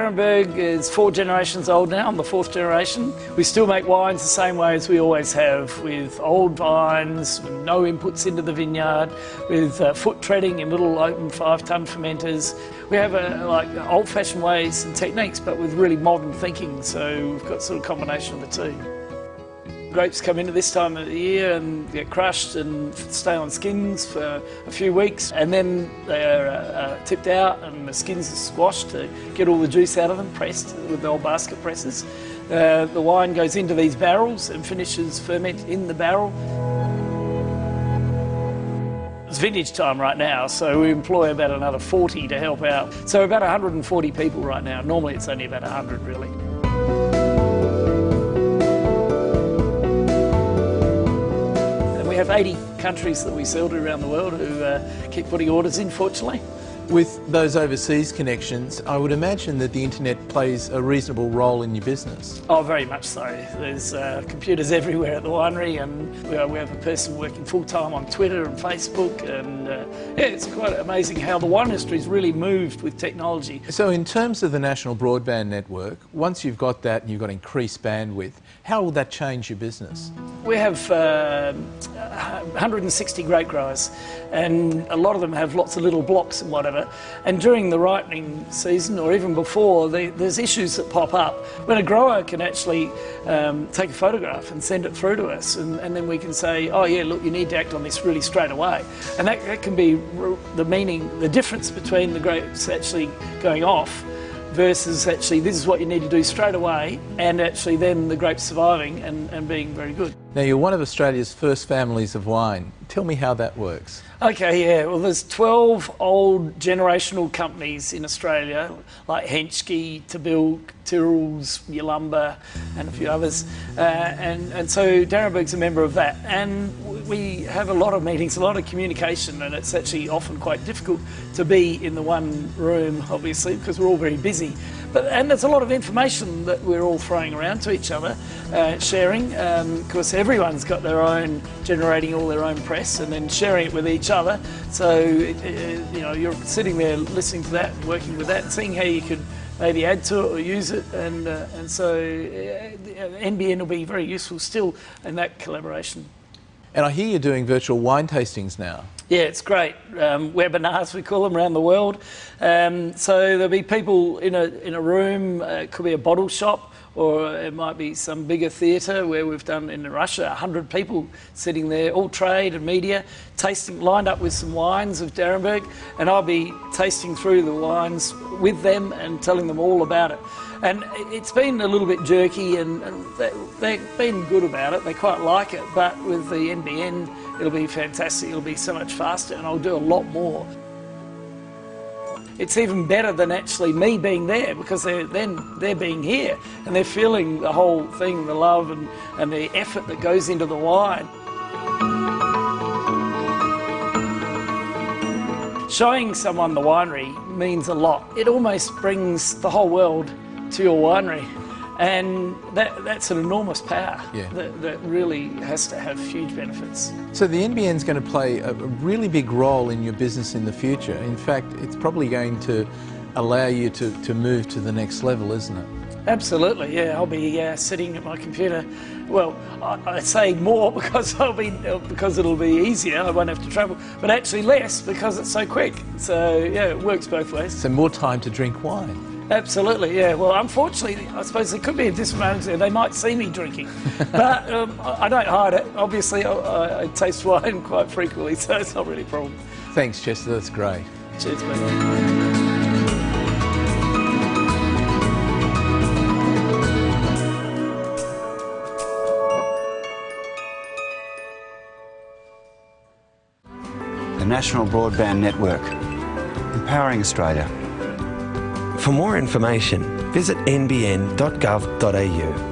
D'Arenberg is 4 generations old now. I'm the 4th generation. We still make wines the same way as we always have, with old vines, no inputs into the vineyard, with foot treading in little open 5-ton fermenters. We have old-fashioned ways and techniques, but with really modern thinking, so we've got sort of a combination of the two. Grapes come into this time of the year and get crushed and stay on skins for a few weeks, and then they're tipped out and the skins are squashed to get all the juice out of them, pressed with the old basket presses. The wine goes into these barrels and finishes ferment in the barrel. It's vintage time right now, so we employ about another 40 to help out. So about 140 people right now. Normally it's only about 100 really. We have 80 countries that we sell to around the world who keep putting orders in, fortunately. With those overseas connections, I would imagine that the internet plays a reasonable role in your business. Oh, very much so. There's computers everywhere at the winery, and we have a person working full-time on Twitter and Facebook, and yeah, it's quite amazing how the wine industry's really moved with technology. So in terms of the national broadband network, once you've got that and you've got increased bandwidth, how will that change your business? We have 160 grape growers, and a lot of them have lots of little blocks and whatever. And during the ripening season, or even before, there's issues that pop up when a grower can actually take a photograph and send it through to us, and then we can say, oh yeah, look, you need to act on this really straight away. And that can be the difference between the grapes actually going off versus actually this is what you need to do straight away, and actually then the grapes surviving and being very good. Now, you're one of Australia's first families of wine. Tell me how that works. Okay, yeah, well there's 12 old generational companies in Australia, like Henschke, Tabil, Tyrrell's, Yalumba and a few others, and so D'Arenberg's a member of that, and we have a lot of meetings, a lot of communication, and it's actually often quite difficult to be in the one room, obviously, because we're all very busy. And there's a lot of information that we're all throwing around to each other, sharing. Of course, everyone's got their own, generating all their own press and then sharing it with each other. So, you know, you're sitting there listening to that, working with that, seeing how you could maybe add to it or use it. And so NBN will be very useful still in that collaboration. And I hear you're doing virtual wine tastings now. Yeah, it's great. Webinars, we call them, around the world. So there'll be people in a room, it could be a bottle shop, or it might be some bigger theatre where we've done in Russia, 100 people sitting there, all trade and media, tasting, lined up with some wines of D'Arenberg, and I'll be tasting through the wines with them and telling them all about it. And it's been a little bit jerky, and they've been good about it, they quite like it, but with the NBN it'll be fantastic, it'll be so much faster, and I'll do a lot more. It's even better than actually me being there, because they're being here and they're feeling the whole thing, the love and the effort that goes into the wine. Showing someone the winery means a lot. It almost brings the whole world to your winery, and that's an enormous power. Yeah. That really has to have huge benefits. So the NBN is going to play a really big role in your business in the future. In fact, it's probably going to allow you to move to the next level, isn't it? Absolutely, yeah. I'll be sitting at my computer. Well, I say more because it'll be easier. I won't have to travel, but actually less because it's so quick. So yeah, it works both ways. So more time to drink wine. Absolutely, yeah. Well, unfortunately, I suppose there could be a disadvantage there. They might see me drinking, but I don't hide it. Obviously, I taste wine quite frequently, so it's not really a problem. Thanks, Chester. That's great. Cheers, mate. The National Broadband Network, empowering Australia. For more information, visit nbn.gov.au.